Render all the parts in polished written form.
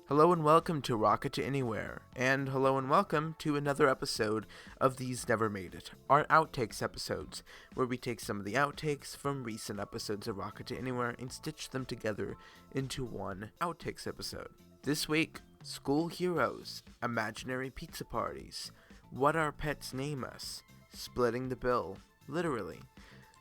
Hello and welcome to Rocket to Anywhere, and hello and welcome to another episode of These Never Made It, our Outtakes episodes, where we take some of the outtakes from recent episodes of Rocket to Anywhere and stitch them together into one Outtakes episode. This week, school heroes, imaginary pizza parties, what our pets name us, splitting the bill, literally,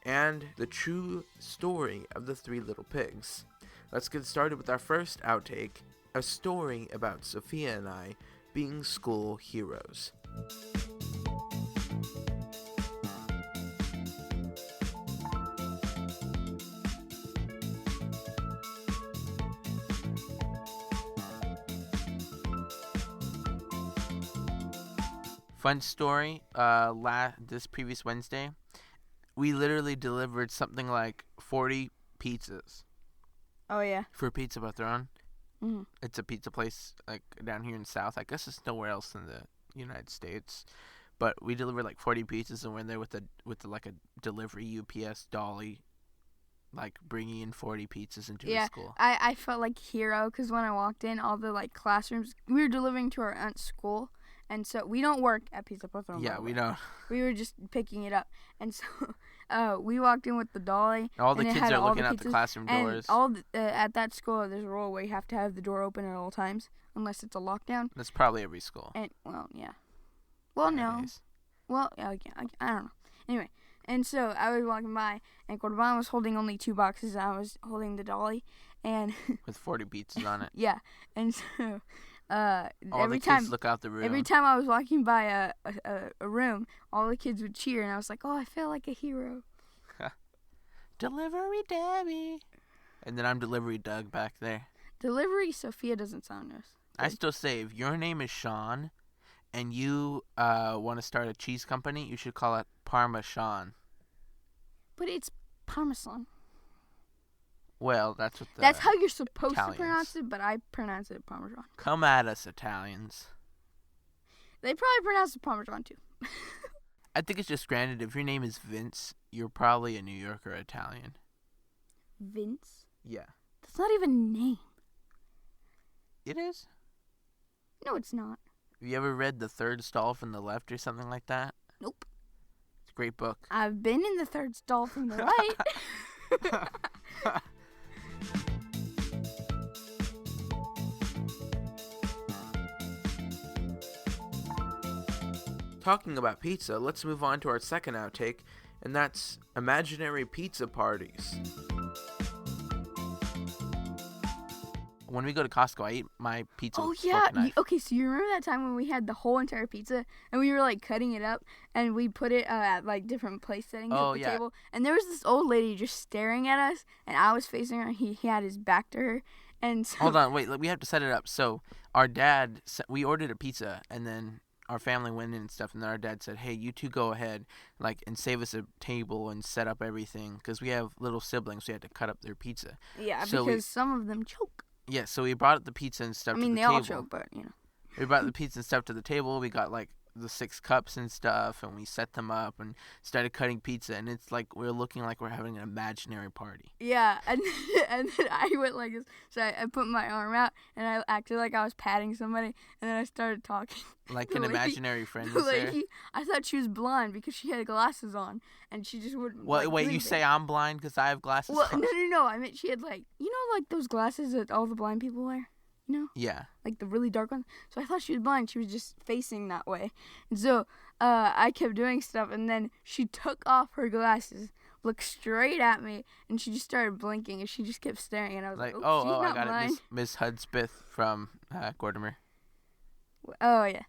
and the true story of the Three Little Pigs. Let's get started with our first outtake, a story about Sofia and I being school heroes. Fun story, this previous Wednesday, we literally delivered something like 40 pizzas. Oh, yeah. For Pizza Patron. Mm-hmm. It's a pizza place like down here in the South. I guess it's nowhere else in the United States, but we delivered like 40 pizzas and we're in there with a delivery UPS dolly, like bringing in 40 pizzas into a school. I felt like a hero because when I walked in, all the like classrooms, we were delivering to our aunt's school, and so we don't work at Pizza Patron. Yeah, we don't. We were just picking it up, and so we walked in with the dolly. All the kids are looking out the classroom doors. And at that school, there's a rule where you have to have the door open at all times, unless it's a lockdown. That's probably every school. And yeah. Well, no. Well, I don't know. Anyway, and so I was walking by, and Corban was holding only 2 boxes, and I was holding the dolly, and with 40 pizzas on it. Yeah, and so every time kids look out the room. Every time I was walking by a room, all the kids would cheer, and I was like, "Oh, I feel like a hero." Delivery Debbie, and then I'm Delivery Doug back there. Delivery Sofia doesn't sound nice. I still say if your name is Sean, and you want to start a cheese company, you should call it Parmesan. But it's Parmesan. Well, that's how you're supposed to pronounce it, but I pronounce it Parmesan. Come at us, Italians. They probably pronounce it Parmesan, too. I think it's just granted, if your name is Vince, you're probably a New Yorker Italian. Vince? Yeah. That's not even a name. It is? No, it's not. Have you ever read The Third Stall from the Left or something like that? Nope. It's a great book. I've been in the third stall from the right. Talking about pizza, let's move on to our second outtake, and that's imaginary pizza parties. When we go to Costco, I eat my pizza with a fork and knife. Okay, so you remember that time when we had the whole entire pizza, and we were, like, cutting it up, and we put it at, like, different place settings at the table, and there was this old lady just staring at us, and I was facing her, and he had his back to her, and so... Hold on, wait, we have to set it up. So, our dad, we ordered a pizza, and then our family went in and stuff, and then our dad said, hey, you two go ahead, like, and save us a table and set up everything, because we have little siblings, so we had to cut up their pizza. Yeah, so because some of them choke. Yeah, so we brought the pizza and stuff to the table. I mean, they all choke, but, you know. We brought the pizza and stuff to the table. We got, like, the 6 cups and stuff, and we set them up and started cutting pizza, and it's like we're looking like we're having an imaginary party. Yeah, and then I went like this. So I put my arm out, and I acted like I was patting somebody, and then I started talking. Like an imaginary friend was there? I thought she was blind because she had glasses on, and she just wouldn't. Well, wait, you say I'm blind because I have glasses on? No. I meant she had, like, you know, like those glasses that all the blind people wear? You know? Yeah. Like the really dark ones. So I thought she was blind. She was just facing that way. And so I kept doing stuff, and then she took off her glasses, looked straight at me, and she just started blinking, and she just kept staring. And I was like, she's not I got blind. it. Miss Hudspeth from Gordimer. Oh, yeah.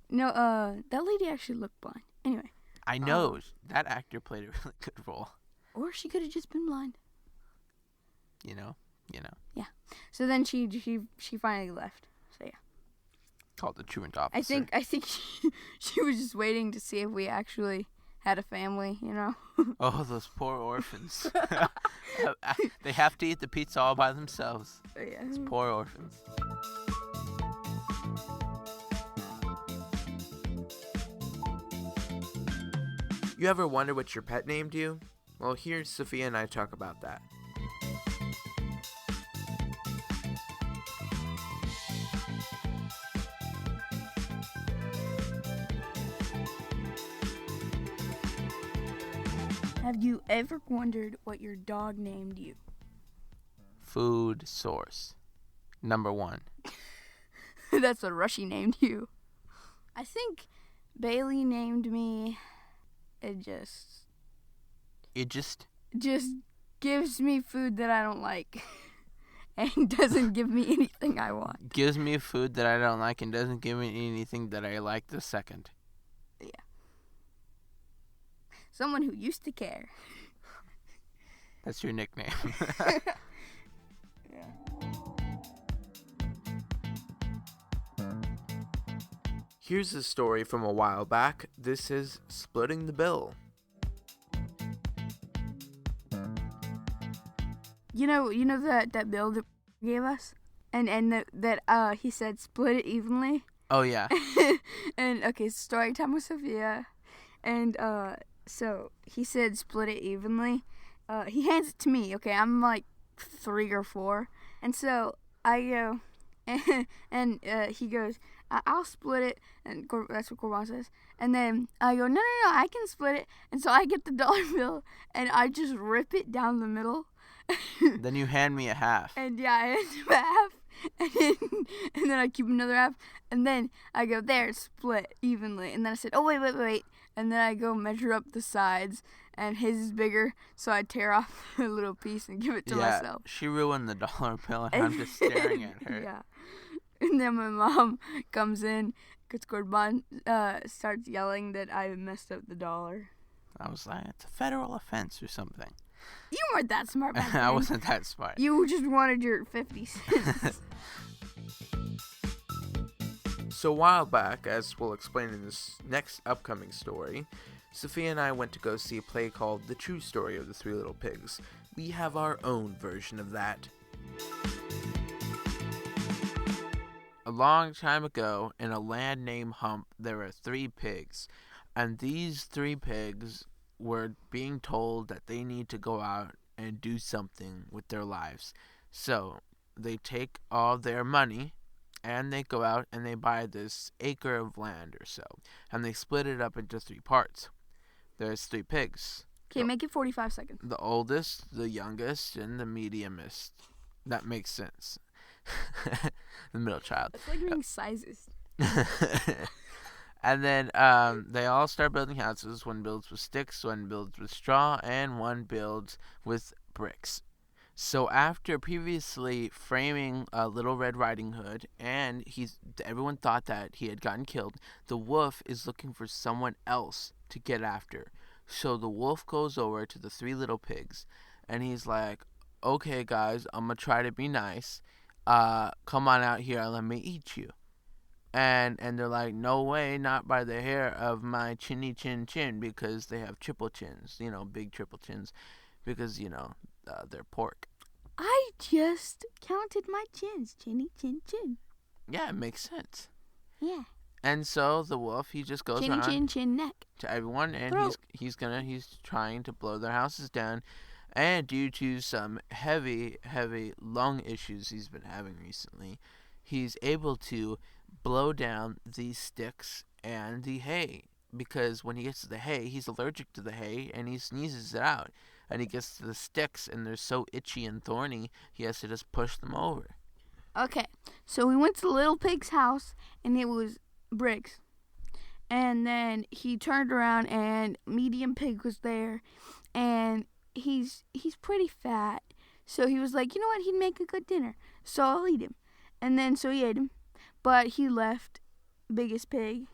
No, that lady actually looked blind. Anyway. I know. That actor played a really good role. Or she could have just been blind. You know. Yeah. So then she finally left. So yeah. Called the truant officer. I think she was just waiting to see if we actually had a family, you know. Oh, those poor orphans. They have to eat the pizza all by themselves. Yeah. Those poor orphans. You ever wonder what your pet named you? Well, here's Sofia and I talk about that. Have you ever wondered what your dog named you? Food source. Number 1. That's what Rushy named you. I think Bailey named me. It just gives me food that I don't like. And doesn't give me anything I want. Gives me food that I don't like and doesn't give me anything that I like the second. Yeah. Someone who used to care. That's your nickname. Yeah. Here's a story from a while back. This is Splitting the Bill. You know that bill that gave us? And that he said split it evenly? Oh, yeah. And, okay, story time with Sophia. And, so he said split it evenly. He hands it to me, okay? I'm like 3 or 4. And so I go, and he goes, I'll split it. And that's what Corban says. And then I go, no, I can split it. And so I get the dollar bill, and I just rip it down the middle. Then you hand me a half. And yeah, I hand him a half. And then I keep another half. And then I go, there, it's split evenly. And then I said, oh, wait. And then I go measure up the sides. And his is bigger. So I tear off a little piece and give it to myself. She ruined the dollar bill, and I'm just staring at her. Yeah. And then my mom comes in because Corban starts yelling that I messed up the dollar. I was like, it's a federal offense or something. You weren't that smart back then. I wasn't that smart. You just wanted your 50 cents. So a while back, as we'll explain in this next upcoming story, Sophia and I went to go see a play called The True Story of the Three Little Pigs. We have our own version of that. A long time ago, in a land named Hump, there were 3 pigs. And these 3 pigs were being told that they need to go out and do something with their lives. So they take all their money and they go out and they buy this acre of land or so. And they split it up into 3 parts. There's 3 pigs. Okay, make it 45 seconds. The oldest, the youngest, and the mediumest. That makes sense. The middle child. It's like being sizes. And then they all start building houses. One builds with sticks, one builds with straw, and one builds with bricks. So after previously framing Little Red Riding Hood, and everyone thought that he had gotten killed, the wolf is looking for someone else to get after. So the wolf goes over to the 3 little pigs, and he's like, okay, guys, I'm going to try to be nice. Come on out here and let me eat you. And they're like, no way, not by the hair of my chinny chin chin, because they have triple chins, big triple chins, because, they're pork. I just counted my chins. Chinny chin chin. Yeah, it makes sense. Yeah. And so the wolf, he just goes around chin chin neck to everyone, and throat. he's trying to blow their houses down. And due to some heavy lung issues he's been having recently, he's able to blow down these sticks and the hay, because when he gets to the hay, he's allergic to the hay and he sneezes it out. And he gets to the sticks and they're so itchy and thorny, he has to just push them over. Okay, so we went to the little pig's house and it was bricks. And then he turned around and medium pig was there, and he's pretty fat. So he was like, you know what, he'd make a good dinner, so I'll eat him. And then so he ate him. But he left biggest pig.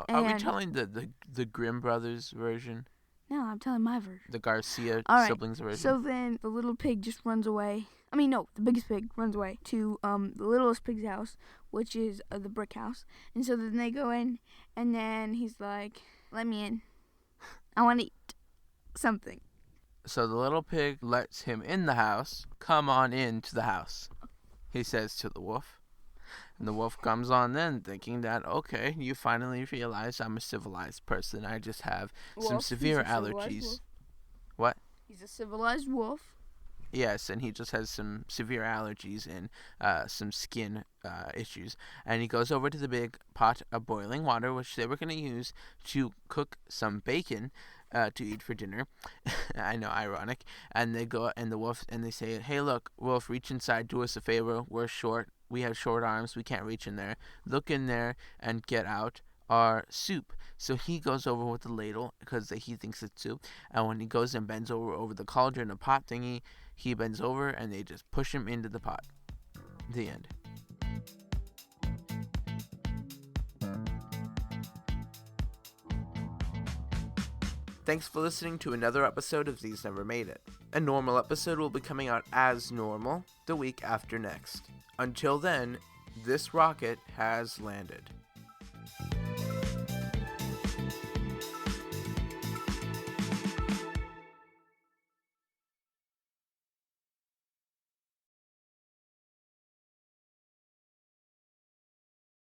Are we telling the Grimm brothers version? No, I'm telling my version. The Garcia siblings version. So then the little pig just runs away. I mean, no, the biggest pig runs away to the littlest pig's house, which is the brick house. And so then they go in, and then he's like, let me in. I want to eat something. So the little pig lets him in the house. Come on into the house, he says to the wolf. And the wolf comes on in, thinking that, okay, you finally realize I'm a civilized person. I just have some severe allergies. What? He's a civilized wolf. Yes, and he just has some severe allergies and some skin issues. And he goes over to the big pot of boiling water, which they were going to use to cook some bacon. to eat for dinner. I know, ironic. And they go, and the wolf, and they say, "Hey, look, wolf, reach inside, do us a favor. We're short. We have short arms. We can't reach in there. Look in there and get out our soup." So he goes over with the ladle because he thinks it's soup. And when he goes and bends over the cauldron, a pot thingy, he bends over and they just push him into the pot. The end. Thanks for listening to another episode of These Never Made It. A normal episode will be coming out as normal the week after next. Until then, this rocket has landed.